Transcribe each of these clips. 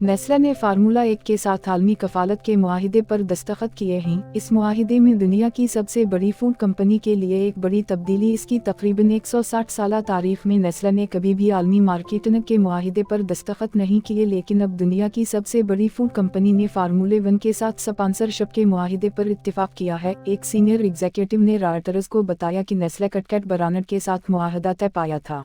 Nestle ने formula 1 के साथ आलमी कफालत के मुआहिदे पर दस्तखत किए हैं। इस मुआहिदे में दुनिया की सबसे बड़ी फूड कंपनी के लिए एक बड़ी तब्दीली। इसकी तकरीबन 160 साला तारीख में नेस्ले ने कभी भी आलमी मार्केटिंग के मुआहिदे पर दस्तखत नहीं किए, लेकिन अब दुनिया की सबसे बड़ी फूड कंपनी ने फार्मूले 1 के साथ स्पॉन्सरशिप के मुआहिदे पर इत्तेफाक किया है। एक सीनियर एग्जीक्यूटिव ने रॉयटर्स को बताया कि नेस्ले किटकैट ब्रांड के साथ मुआहदा तय पाया था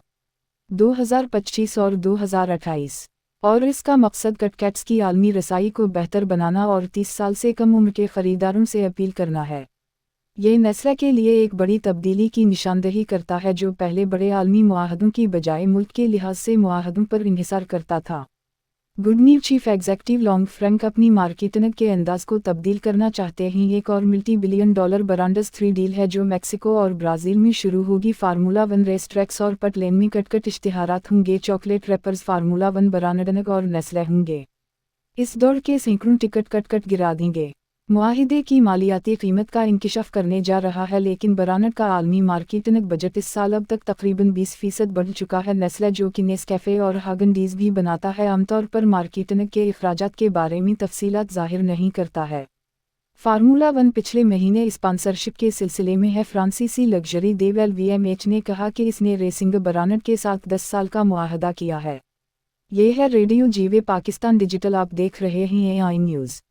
2025 और 2028 और इसका मकसद किटकैट्स की आलमी रसाई को बेहतर बनाना और 30 साल से कम उम्र के खरीदारों से अपील करना है। ये नेस्ले के लिए एक बड़ी तब्दीली की निशानदेही करता है, जो पहले बड़े आलमी मुआहदों की बजाय मुल्क के लिहाज से मुआहदों पर इंहिसार करता था। Good news chief executive long Frank अपनी मार्केटिंग के अंदाज को तब्दील करना चाहते हैं। एक और $multi-billion ब्रांड्स 3 डील है जो मैक्सिको और ब्राज़ील में शुरू होगी। फार्मूला 1 रेस ट्रैक्स और पट लेन में कट इश्तिहारात होंगे। चॉकलेट रैपर्स फार्मूला 1 ब्रांड और नेस्ले होंगे। इस दौड़ के सैकड़ों टिकट कट गिरा देंगे। मुआहिदे की मालियाती कीमत का इंकिशाफ करने जा रहा है, लेकिन ब्रांड का आलमी मार्केटिंग बजट इस साल अब तक तकरीबन 20% बढ़ चुका है। नेस्ले, जो कि नेस्कैफे और हागन-डीज़ भी बनाता है, आमतौर पर मार्केटिंग के अखराजात के बारे में तफसीलात ज़ाहिर नहीं करता है। फार्मूला 1 पिछले महीने स्पॉन्सरशिप के सिलसिले में है। फ्रांसीसी लग्जरी देव LVMH ने कहा कि इसने रेसिंग ब्रांड के साथ 10 साल का मुआहदा किया है। ये है रेडियो जीवे पाकिस्तान डिजिटल, आप देख रहे हैं AI न्यूज़।